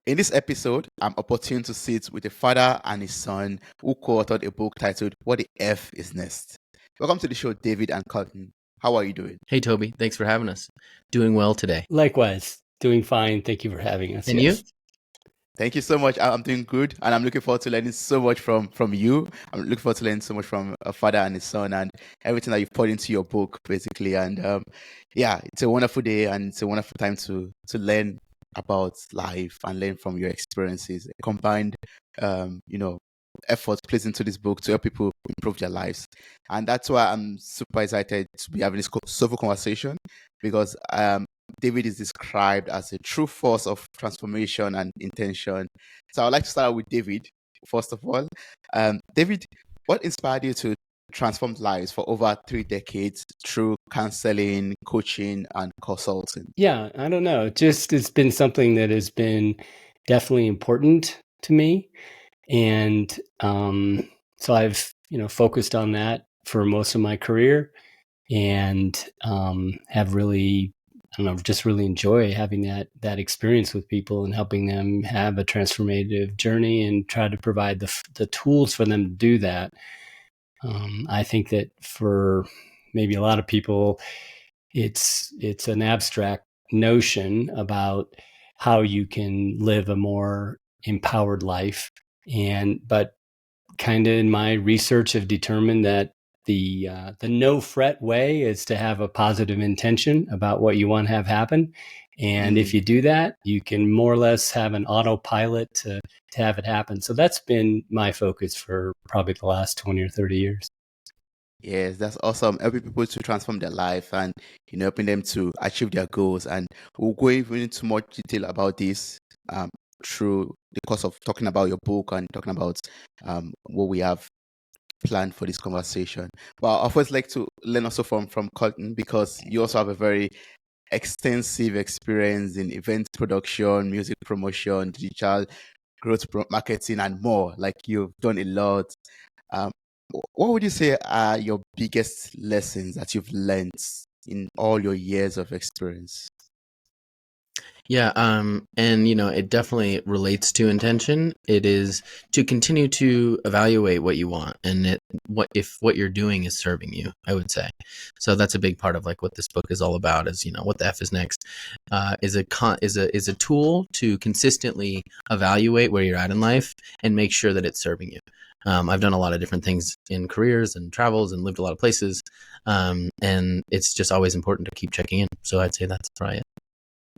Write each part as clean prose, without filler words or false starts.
In this episode, I'm opportune to sit with a father and his son who co-authored a book titled What the F is Next. Welcome to the show, David and Colton. How are you doing? Hey, Toby. Thanks for having us. Doing well today. Likewise. Doing fine. Thank you for having us. And you? Thank you so much. I'm doing good, and I'm looking forward to learning so much from you. I'm looking forward to learning so much from a father and his son, and everything that you've put into your book, basically. And yeah, it's a wonderful day, and it's a wonderful time to learn about life and learn from your experiences. A combined, effort placed into this book to help people improve their lives, and that's why I'm super excited to be having this soulful conversation because David is described as a true force of transformation and intention. So I'd like to start with David, first of all. David, what inspired you to transform lives for over 3 decades through counseling, coaching, and consulting? Yeah, I don't know. It's been something that has been definitely important to me. And so I've, focused on that for most of my career and have really, just really enjoy having that experience with people and helping them have a transformative journey and try to provide the tools for them to do that. I think that for maybe a lot of people, it's an abstract notion about how you can live a more empowered life. But kind of in my research have determined that the no fret way is to have a positive intention about what you want to have happen. And if you do that, you can more or less have an autopilot to have it happen. So that's been my focus for probably the last 20 or 30 years. Yes, that's awesome. Helping people to transform their life and helping them to achieve their goals. And we'll go even into more detail about this through the course of talking about your book and talking about what we have planned for this conversation. But I always like to learn also from Colton, because you also have a very extensive experience in event production, music promotion, digital growth marketing, and more. Like, you've done a lot. What would you say are your biggest lessons that you've learned in all your years of experience? Yeah, and it definitely relates to intention. It is to continue to evaluate what you want and if what you're doing is serving you, I would say. So that's a big part of like what this book is all about. Is what the F is next is a tool to consistently evaluate where you're at in life and make sure that it's serving you. I've done a lot of different things in careers and travels and lived a lot of places, and it's just always important to keep checking in. So I'd say that's right.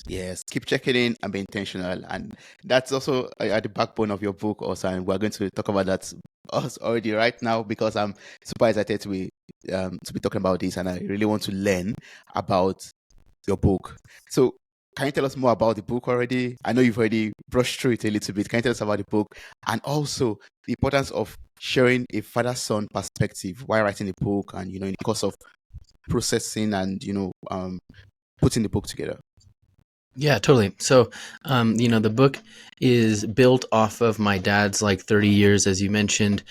Yes, keep checking in and be intentional. And that's also at the backbone of your book also. And we're going to talk about that already right now, because I'm super excited to be talking about this. And I really want to learn about your book. So can you tell us more about the book already? I know you've already brushed through it a little bit. Can you tell us about the book and also the importance of sharing a father-son perspective while writing the book and, in the course of processing and, putting the book together? Yeah, totally. So, the book is built off of my dad's 30 years, as you mentioned,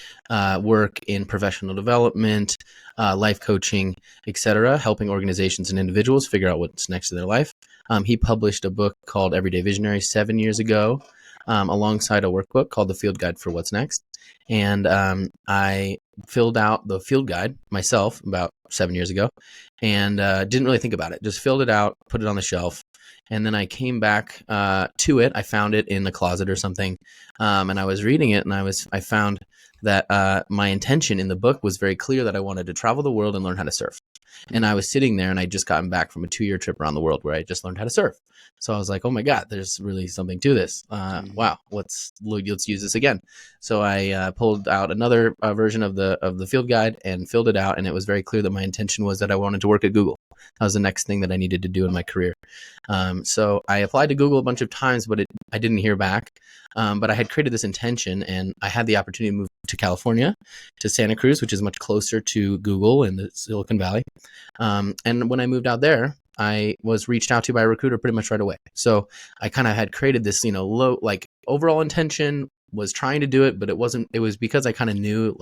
work in professional development, life coaching, etc., helping organizations and individuals figure out what's next in their life. He published a book called Everyday Visionary 7 years ago, alongside a workbook called The Field Guide for What's Next. And I filled out the field guide myself about 7 years ago and didn't really think about it. Just filled it out, put it on the shelf. And then I came back to it. I found it in the closet or something, and I was reading it, and I found that my intention in the book was very clear, that I wanted to travel the world and learn how to surf. And I was sitting there, and I'd just gotten back from a 2-year trip around the world where I just learned how to surf. So I was like, oh my God, there's really something to this. Wow, let's use this again. So I pulled out another version of the field guide and filled it out, and it was very clear that my intention was that I wanted to work at Google. That was the next thing that I needed to do in my career. So I applied to Google a bunch of times, but I didn't hear back. But I had created this intention, and I had the opportunity to move to California, to Santa Cruz, which is much closer to Google in the Silicon Valley. And when I moved out there, I was reached out to by a recruiter pretty much right away. So I kind of had created this, low, overall intention, was trying to do it, but it was because I kind of knew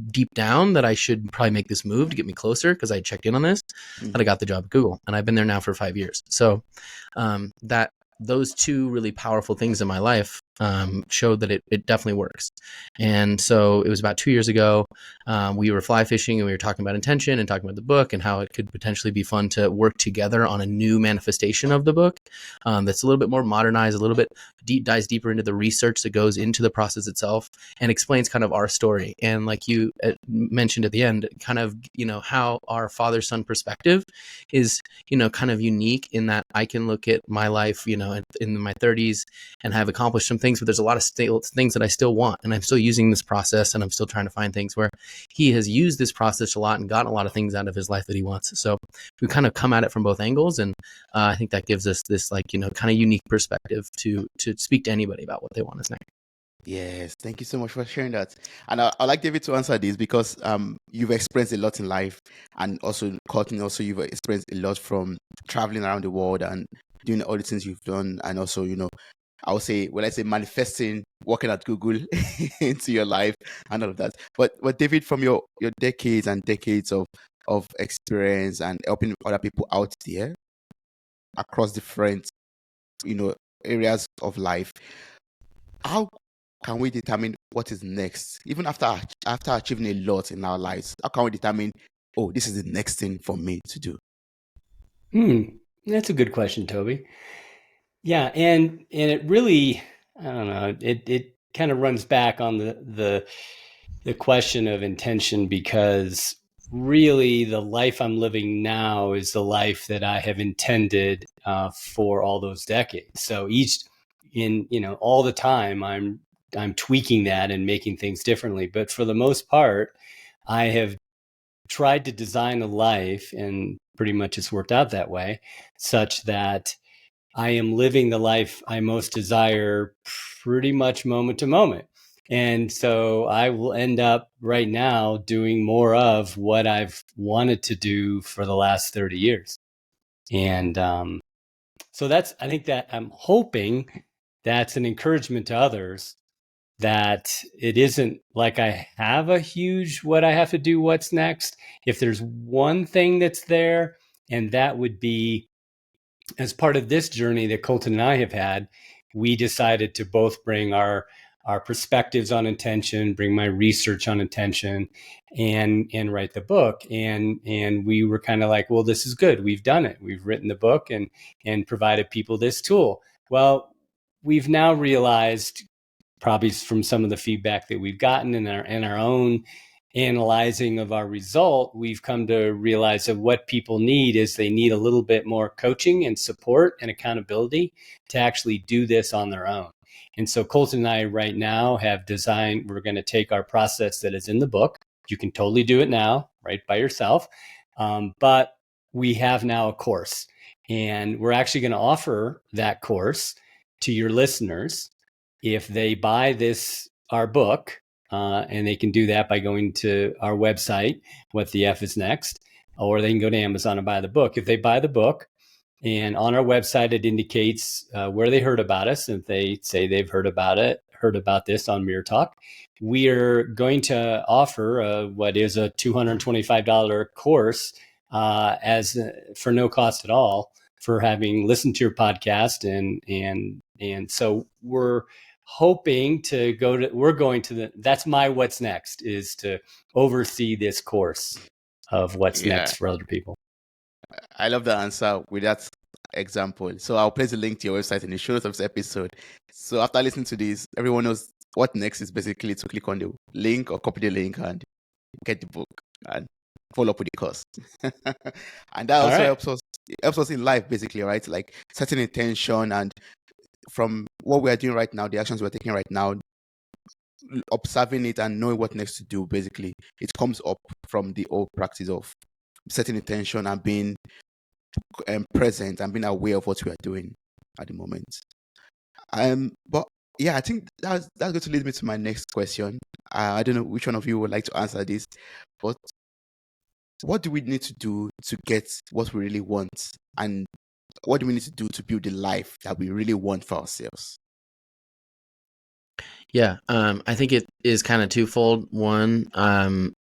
deep down that I should probably make this move to get me closer, because I checked in on this, that I got the job at Google, and I've been there now for 5 years. So that those two really powerful things in my life showed that it definitely works. And so it was about 2 years ago. We were fly fishing and we were talking about intention and talking about the book and how it could potentially be fun to work together on a new manifestation of the book that's a little bit more modernized, a little bit dives deeper into the research that goes into the process itself and explains kind of our story. And like you mentioned at the end, kind of, how our father-son perspective is, kind of unique in that I can look at my life, in my 30s and have accomplished some things, but there's a lot of things that I still want. And I'm still using this process and I'm still trying to find things where he has used this process a lot and gotten a lot of things out of his life that he wants. So we kind of come at it from both angles. And I think that gives us this kind of unique perspective to speak to anybody about what they want is next. Yes, thank you so much for sharing that. And I'd like David to answer this because you've experienced a lot in life, and also Colton, also you've experienced a lot from traveling around the world and doing all the things you've done, and also I would say, well, I say manifesting, working at Google into your life and all of that. But David, from your decades and decades of experience and helping other people out there across different areas of life, how can we determine what is next? Even after achieving a lot in our lives, how can we determine, oh, this is the next thing for me to do? That's a good question, Toby. Yeah, and it really, I don't know, it kind of runs back on the question of intention, because really the life I'm living now is the life that I have intended for all those decades. So all the time I'm tweaking that and making things differently. But for the most part, I have tried to design a life, and pretty much it's worked out that way, such that I am living the life I most desire pretty much moment to moment. And so I will end up right now doing more of what I've wanted to do for the last 30 years. And so I think that I'm hoping that's an encouragement to others, that it isn't like I have a huge what I have to do, what's next. If there's one thing that's there, and that would be, as part of this journey that Colton and I have had, we decided to both bring our perspectives on intention, bring my research on intention, and write the book. And we were kind of like, well, this is good. We've done it. We've written the book and provided people this tool. Well, we've now realized, probably from some of the feedback that we've gotten in our own analyzing of our result, we've come to realize that what people need is they need a little bit more coaching and support and accountability to actually do this on their own. And so Colton and I right now have designed, we're going to take our process that is in the book. You can totally do it now, right, by yourself. But we have now a course, and we're actually going to offer that course to your listeners if they buy our book. And they can do that by going to our website, What the F is Next, or they can go to Amazon and buy the book. If they buy the book, and on our website, it indicates where they heard about us. And if they say they've heard about this on Mirror Talk, we are going to offer what is a $225 course for no cost at all, for having listened to your podcast. And so we're hoping that's my what's next, is to oversee this course of what's next for other people. I love the answer with that example. So I'll place a link to your website in the show notes of this episode. So after listening to this, everyone knows what next is basically to click on the link or copy the link and get the book and follow up with the course. And that also helps us in life, basically, right? Like setting intention, and from what we are doing right now, the actions we're taking right now, observing it and knowing what next to do, basically, it comes up from the old practice of setting intention and being present and being aware of what we are doing at the moment. But yeah, I think that's going to lead me to my next question. I don't know which one of you would like to answer this, but what do we need to do to get what we really want, and what do we need to do to build the life that we really want for ourselves? Yeah, I think it is kind of twofold. One, I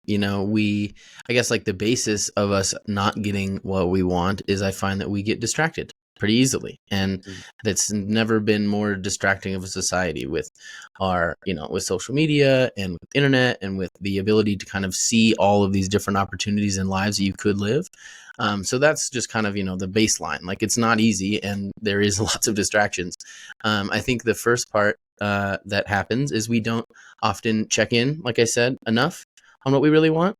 guess like the basis of us not getting what we want is I find that we get distracted pretty easily. And that's never been more distracting of a society with our, with social media and with internet and with the ability to kind of see all of these different opportunities and lives that you could live. So that's just kind of, the baseline. Like, it's not easy and there is lots of distractions. I think the first part that happens is we don't often check in, like I said, enough on what we really want.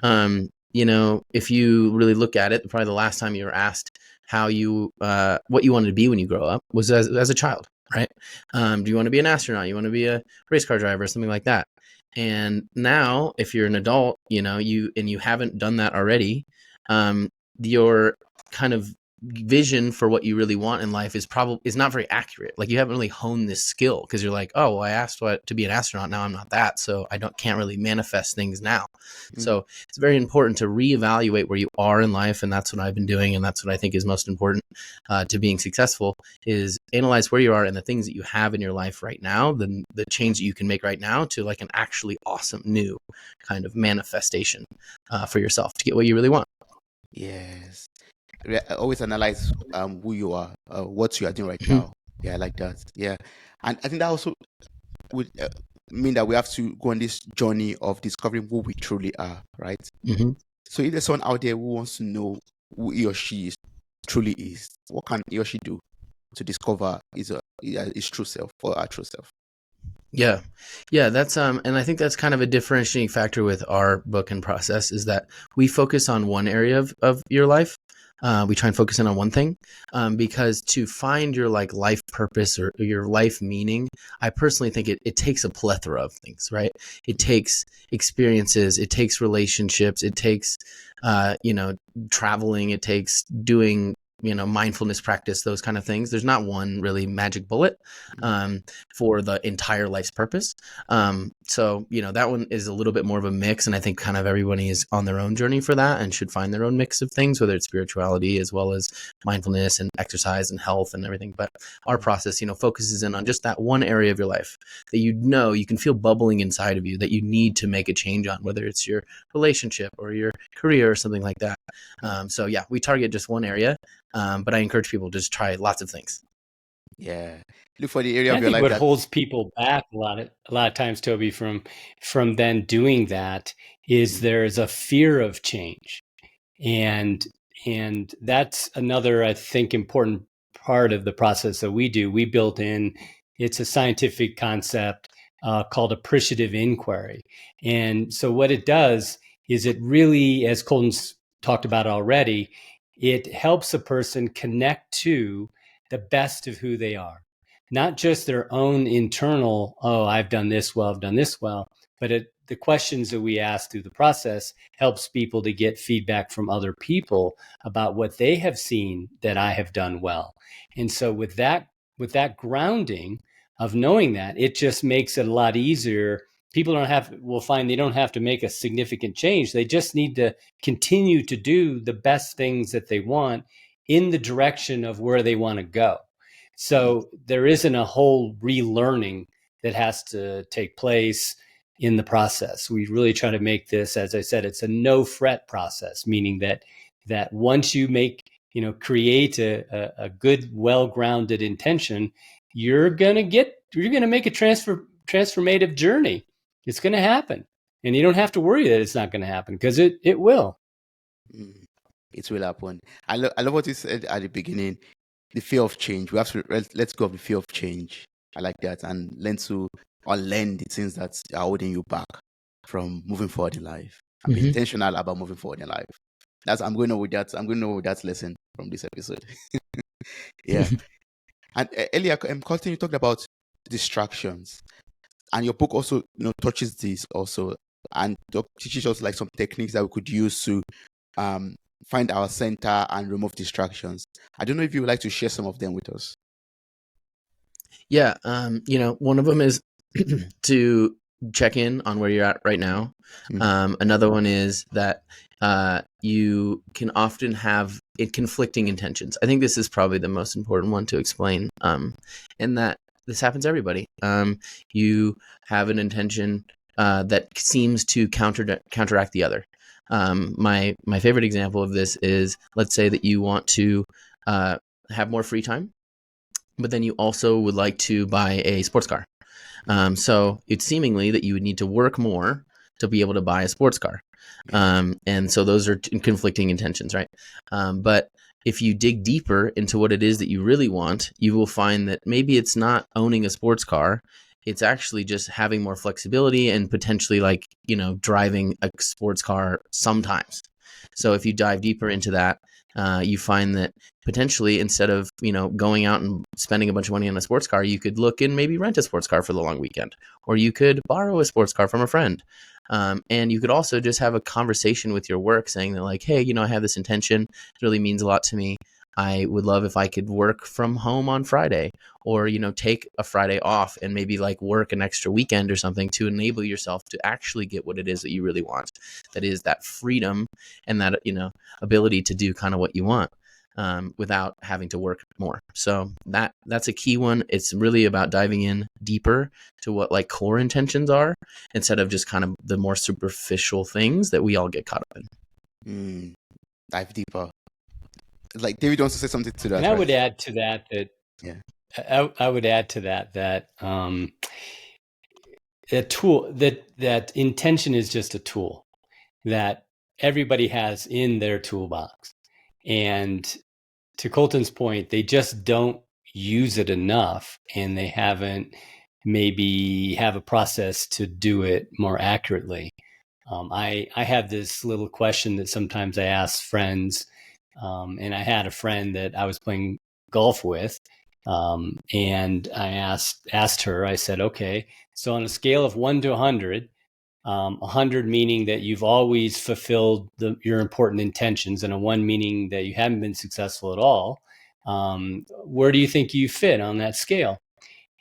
If you really look at it, probably the last time you were asked what you wanted to be when you grow up was as a child, right? Do you want to be an astronaut? You want to be a race car driver, something like that. And now, if you're an adult, you haven't done that already, your kind of vision for what you really want in life is not very accurate. Like, you haven't really honed this skill because you're like, oh, well, I asked to be an astronaut. Now I'm not that. So I can't really manifest things now. So it's very important to reevaluate where you are in life. And that's what I've been doing. And that's what I think is most important to being successful, is analyze where you are and the things that you have in your life right now, the change that you can make right now to like an actually awesome new kind of manifestation for yourself to get what you really want. Yes. Always analyze who you are, what you are doing right now. Yeah, I like that. Yeah. And I think that also would mean that we have to go on this journey of discovering who we truly are, right? So if there's someone out there who wants to know who he or she truly is, what can he or she do to discover his true self or our true self? Yeah, that's and I think that's kind of a differentiating factor with our book and process, is that we focus on one area of your life. We try and focus in on one thing, because to find your life purpose or your life meaning, I personally think it takes a plethora of things, right? It takes experiences, it takes relationships, it takes traveling, it takes doing mindfulness practice, those kind of things. There's not one really magic bullet for the entire life's purpose. So, that one is a little bit more of a mix. And I think kind of everybody is on their own journey for that and should find their own mix of things, whether it's spirituality as well as mindfulness and exercise and health and everything. But our process, focuses in on just that one area of your life that you can feel bubbling inside of you that you need to make a change on, whether it's your relationship or your career or something like that. So yeah, we target just one area. But I encourage people to just try lots of things. Yeah, look for the area of I your think life what holds people back a lot of times, Toby, from then doing that is there's a fear of change, and that's another, I think, important part of the process that we do. We built in, it's a scientific concept called appreciative inquiry, and so what it does is it really, as Colton's talked about already, it helps a person connect to the best of who they are, not just their own internal, oh, I've done this well, but the questions that we ask through the process helps people to get feedback from other people about what they have seen that I have done well. And so with that grounding of knowing that, it just makes it a lot easier. People will find they don't have to make a significant change. They just need to continue to do the best things that they want in the direction of where they want to go. So there isn't a whole relearning that has to take place in the process. We really try to make this, as I said, it's a no fret process, meaning that once you create a good, well-grounded intention, you're going to make a transformative journey. It's going to happen. And you don't have to worry that it's not going to happen, because it will. It will happen. I love what you said at the beginning, the fear of change. We have to let's go of the fear of change. I like that, and learn to unlearn the things that are holding you back from moving forward in life. And be intentional about moving forward in life. I'm going over that. I'm going over that lesson from this episode. Yeah. And earlier, Colton, you talked about distractions, and your book also touches this also, and teaches us like some techniques that we could use to find our center and remove distractions. I don't know if you would like to share some of them with us. Yeah, one of them is to check in on where you're at right now. Another one is that you can often have conflicting intentions. I think this is probably the most important one to explain, and that this happens to everybody. You have an intention that seems to counteract the other. My favorite example of this is, let's say that you want to have more free time, but then you also would like to buy a sports car. So it's seemingly that you would need to work more to be able to buy a sports car. And so those are conflicting intentions, right? But if you dig deeper into what it is that you really want, you will find that maybe it's not owning a sports car. It's actually just having more flexibility and potentially driving a sports car sometimes. So if you dive deeper into that, you find that potentially instead of going out and spending a bunch of money on a sports car, you could look and maybe rent a sports car for the long weekend, or you could borrow a sports car from a friend. And you could also just have a conversation with your work saying that like, hey, I have this intention. It really means a lot to me. I would love if I could work from home on Friday, or, take a Friday off and maybe like work an extra weekend or something to enable yourself to actually get what it is that you really want. That is that freedom and that, ability to do kind of what you want. Without having to work more. So that's a key one. It's really about diving in deeper to what like core intentions are, instead of just kind of the more superficial things that we all get caught up in. Dive deeper. Like David wants to say something to that. And I would add to that yeah. I would add to that a tool that intention is just a tool that everybody has in their toolbox. And to Colton's point, they just don't use it enough, and they haven't maybe have a process to do it more accurately. I have this little question that sometimes I ask friends, and I had a friend that I was playing golf with, and I asked her, I said, okay, so on a scale of 1 to 100, 100 meaning that you've always fulfilled your important intentions, and a 1 meaning that you haven't been successful at all. Where do you think you fit on that scale?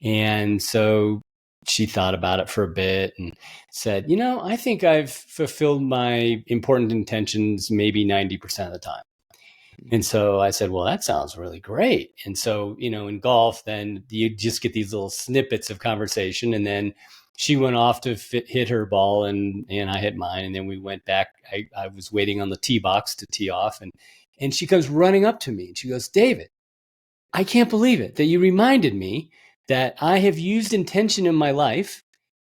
And so she thought about it for a bit and said, I think I've fulfilled my important intentions maybe 90% of the time. And so I said, well, that sounds really great. And so, in golf, then you just get these little snippets of conversation, and then she went off to hit her ball, and I hit mine. And then we went back. I was waiting on the tee box to tee off. And she comes running up to me and she goes, David, I can't believe it that you reminded me that I have used intention in my life.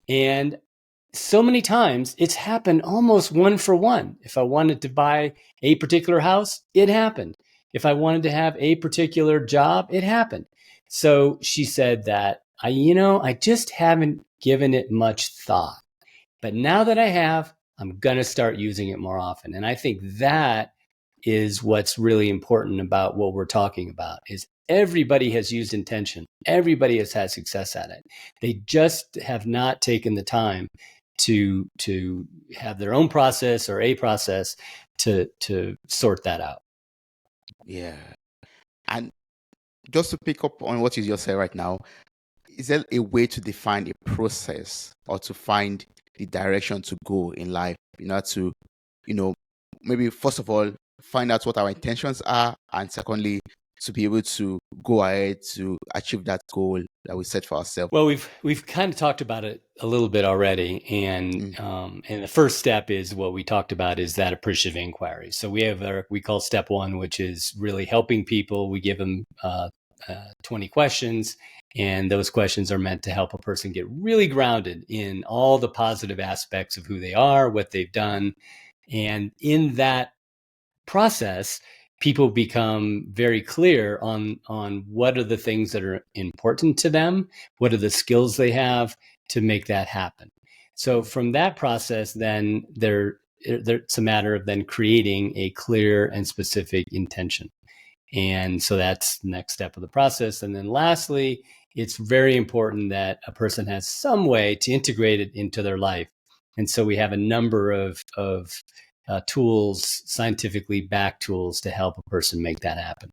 And so many times it's happened almost 1 for 1. If I wanted to buy a particular house, it happened. If I wanted to have a particular job, it happened. So she said that I just haven't given it much thought, but now that I have, I'm going to start using it more often. And I think that is what's really important about what we're talking about is everybody has used intention. Everybody has had success at it. They just have not taken the time to have their own process or a process to sort that out. Yeah. And just to pick up on what you just said right now, is there a way to define a process or to find the direction to go in life in order to, maybe first of all, find out what our intentions are, and secondly, to be able to go ahead to achieve that goal that we set for ourselves? Well, we've kind of talked about it a little bit already, and the first step is what we talked about is that appreciative inquiry. So we have we call step 1, which is really helping people. We give them 20 questions, and those questions are meant to help a person get really grounded in all the positive aspects of who they are, what they've done, and in that process, people become very clear on what are the things that are important to them, what are the skills they have to make that happen. So from that process, then it's a matter of then creating a clear and specific intention. And so that's the next step of the process. And then lastly, it's very important that a person has some way to integrate it into their life. And so we have a number of tools, scientifically backed tools to help a person make that happen.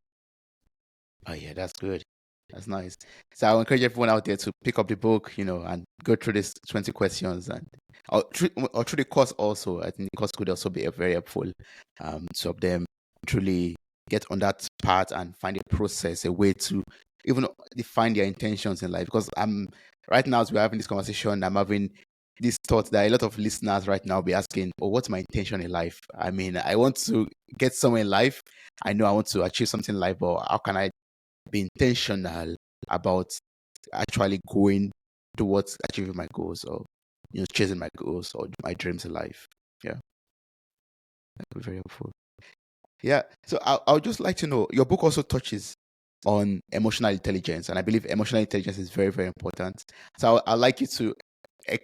Oh yeah, that's good. That's nice. So I encourage everyone out there to pick up the book, and go through these 20 questions, and or through the course also. I think the course could also be very helpful to help them truly get on that path and find a process, a way to even define their intentions in life. Because right now, as we're having this conversation, I'm having this thought that a lot of listeners right now be asking, oh, what's my intention in life? I mean, I want to get somewhere in life. I know I want to achieve something in life, but how can I be intentional about actually going towards achieving my goals, or chasing my goals or my dreams in life. Yeah, that would be very helpful. Yeah. So I would just like to know, your book also touches on emotional intelligence, and I believe emotional intelligence is very, very important. So I'd like you to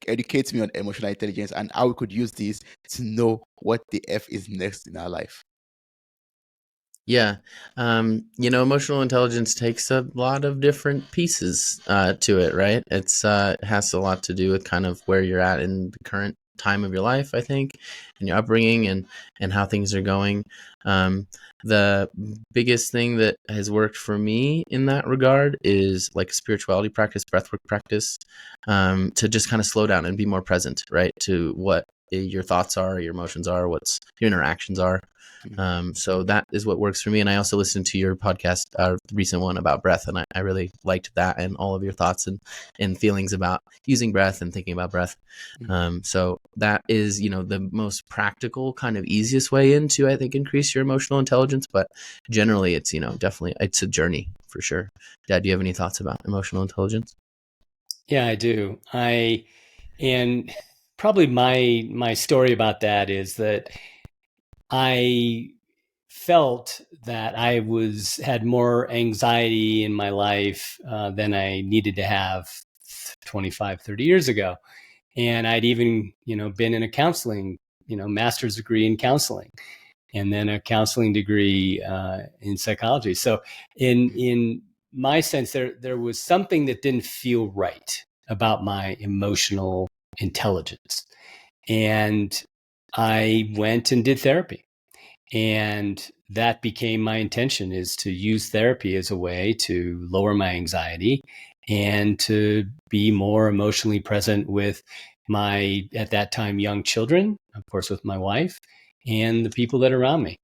educate me on emotional intelligence and how we could use this to know what the F is next in our life. Yeah. Emotional intelligence takes a lot of different pieces to it, right? It has a lot to do with kind of where you're at in the current time of your life, I think, and your upbringing and how things are going. The biggest thing that has worked for me in that regard is like a spirituality practice, breathwork practice, to just kind of slow down and be more present, right? To what your thoughts are, your emotions are, what's your interactions are. So that is what works for me. And I also listened to your podcast, recent one about breath, and I really liked that and all of your thoughts and feelings about using breath and thinking about breath. So that is, the most practical kind of easiest way into, I think, increase your emotional intelligence. But generally it's, definitely it's a journey for sure. Dad, do you have any thoughts about emotional intelligence? Yeah, I do. And probably my story about that is that I felt that I had more anxiety in my life than I needed to have 25, 30 years ago. And I'd even, been in a counseling, master's degree in counseling, and then a counseling degree in psychology. So in my sense, there was something that didn't feel right about my emotional intelligence. And I went and did therapy. And that became my intention, is to use therapy as a way to lower my anxiety and to be more emotionally present with my, at that time, young children, of course, with my wife and the people that are around me.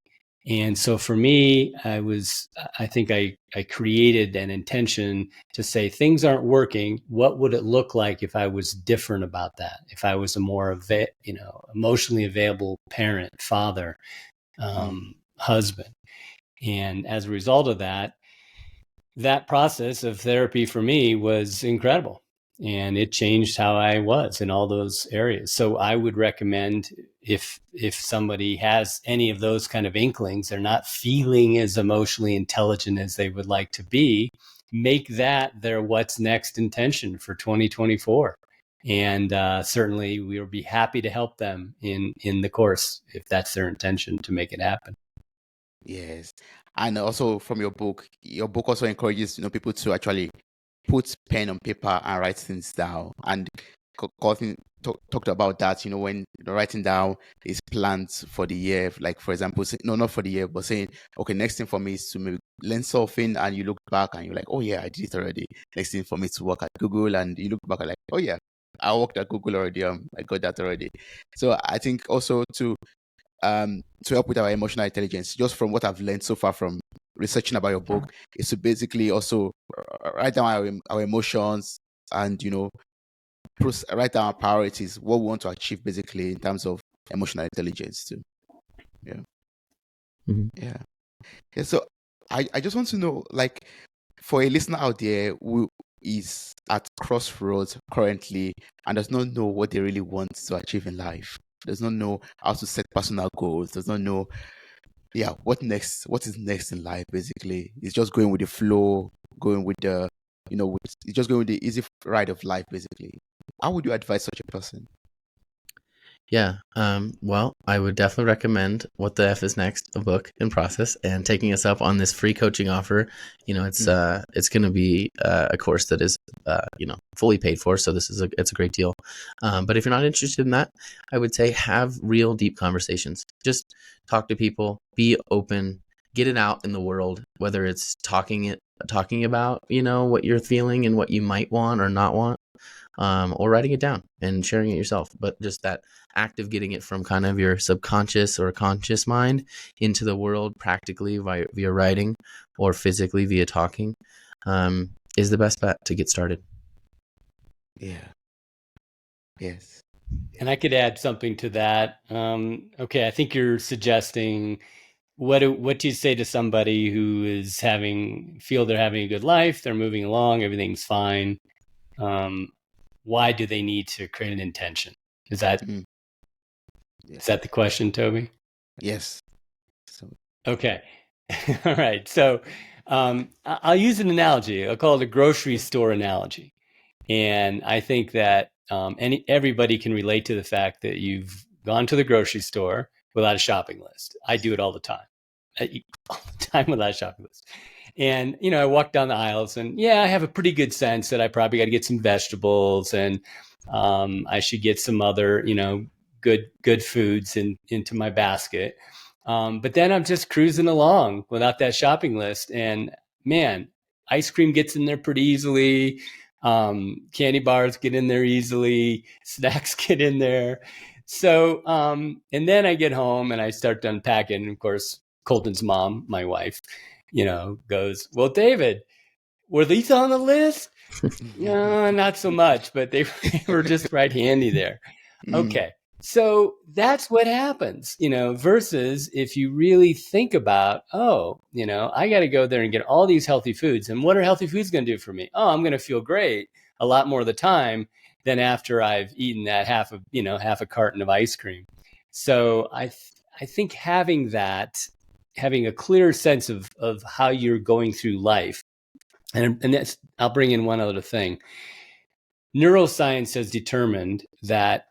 And so for me, I think I created an intention to say, things aren't working. What would it look like if I was different about that? If I was a more, emotionally available parent, father, husband. And as a result of that, that process of therapy for me was incredible. And it changed how I was in all those areas. So I would recommend, if somebody has any of those kind of inklings, they're not feeling as emotionally intelligent as they would like to be, make that their what's next intention for 2024. And certainly we will be happy to help them in the course, if that's their intention, to make it happen. Yes. And also from your book also encourages people to actually put pen on paper and write things down. And Colton talked about that, when writing down his plans for the year, like for example, no, not for the year, but saying, okay, next thing for me is to maybe learn something, and you look back and you're like, oh yeah, I did it already. Next thing for me to work at Google, and you look back and like, oh yeah, I worked at Google already. I got that already. So I think also to help with our emotional intelligence, just from what I've learned so far from researching about your book, is to basically also write down our emotions, and write down our priorities, what we want to achieve basically in terms of emotional intelligence too. Yeah. Yeah. Yeah. So I just want to know, like, for a listener out there who is at crossroads currently and does not know what they really want to achieve in life, does not know how to set personal goals, does not know what is next in life, basically it's just going with the flow, going with the it's just going with the easy ride of life, basically. How would you advise such a person? Yeah. Well, I would definitely recommend What the F is Next, a book in process, and taking us up on this free coaching offer. It's going to be a course that is, fully paid for. So it's a great deal. But if you're not interested in that, I would say have real deep conversations. Just talk to people, be open, get it out in the world, whether it's talking about, what you're feeling and what you might want or not want. Or writing it down and sharing it yourself. But just that act of getting it from kind of your subconscious or conscious mind into the world practically via writing or physically via talking is the best bet to get started. Yeah. Yes. And I could add something to that. Okay, I think you're suggesting what do you say to somebody who is feel they're having a good life, they're moving along, everything's fine? Why do they need to create an intention? Is that the question, Toby? Yes. Okay. All right. So I'll use an analogy. I'll call it a grocery store analogy. And I think that everybody can relate to the fact that you've gone to the grocery store without a shopping list. I do it all the time. All the time without a shopping list. And, I walk down the aisles and I have a pretty good sense that I probably got to get some vegetables and I should get some other, good foods into my basket. But then I'm just cruising along without that shopping list. And man, ice cream gets in there pretty easily. Candy bars get in there easily. Snacks get in there. So, and then I get home and I start to unpack it. And of course, Colton's mom, my wife, goes, "Well, David, were these on the list?" No, not so much, but they were just right handy there. Okay. So that's what happens, versus if you really think about, I got to go there and get all these healthy foods. And what are healthy foods going to do for me? Oh, I'm going to feel great a lot more of the time than after I've eaten that half a carton of ice cream. So I think having a clear sense of how you're going through life. And that's, I'll bring in one other thing. Neuroscience has determined that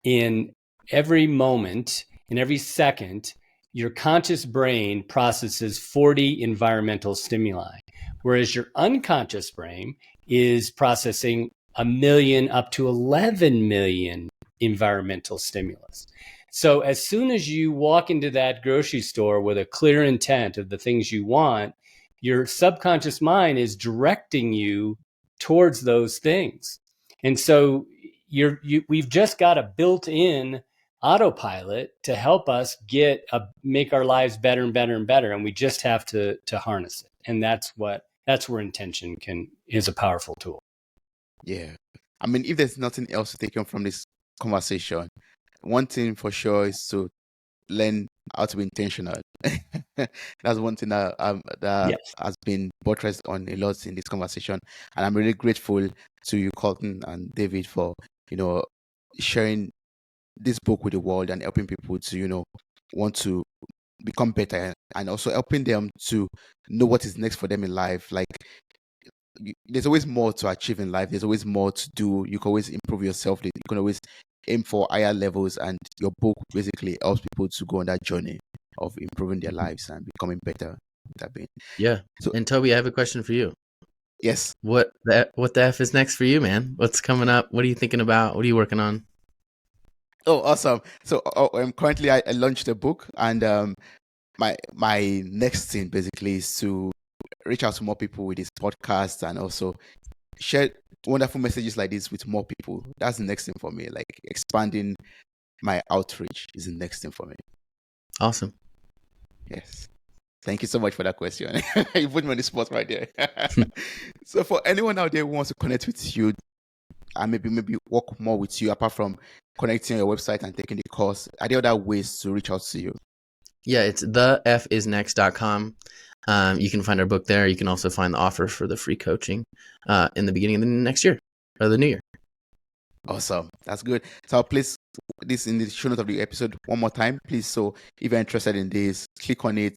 in every moment, in every second, your conscious brain processes 40 environmental stimuli, whereas your unconscious brain is processing 1 million up to 11 million environmental stimulus. So as soon as you walk into that grocery store with a clear intent of the things you want, your subconscious mind is directing you towards those things. And so we've just got a built-in autopilot to help us make our lives better and better and better. And we just have to harness it. And that's where intention is a powerful tool. Yeah. I mean, if there's nothing else to take on from this conversation, one thing for sure is to learn how to be intentional. That's one thing that Yes. has been buttressed on a lot in this conversation, and I'm really grateful to you, Colton and David, for sharing this book with the world and helping people to want to become better, and also helping them to know what is next for them in life. Like, there's always more to achieve in life. There's always more to do. You can always improve yourself. You can always aim for higher levels, and your book basically helps people to go on that journey of improving their lives and becoming better. Yeah. So, and Toby, I have a question for you. Yes. What the F is next for you, man? What's coming up? What are you thinking about? What are you working on? Oh, awesome. So currently I launched a book, and my next thing basically is to reach out to more people with this podcast and also share wonderful messages like this with more people. That's the next thing for me. Like, expanding my outreach is the next thing for me. Awesome. Yes. Thank you so much for that question. You put me on the spot right there. So for anyone out there who wants to connect with you and maybe work more with you, apart from connecting your website and taking the course, are there other ways to reach out to you? Yeah, it's thefisnext.com. You can find our book there. You can also find the offer for the free coaching in the beginning of the next year or the new year. Awesome. That's good. So I'll place this in the show notes of the episode one more time, please. So if you're interested in this, click on it,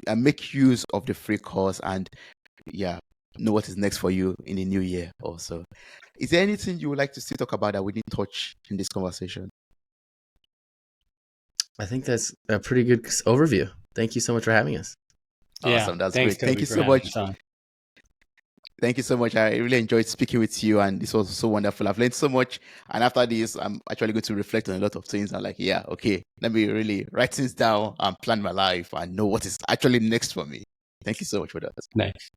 and make use of the free course, and know what is next for you in the new year also. Is there anything you would like to still talk about that we didn't touch in this conversation? I think that's a pretty good overview. Thank you so much for having us. Awesome. That's great. Thank you so much. Thank you so much. I really enjoyed speaking with you, and this was so wonderful. I've learned so much, and after this, I'm actually going to reflect on a lot of things. I'm like, let me really write things down and plan my life and know what is actually next for me. Thank you so much for that. Nice.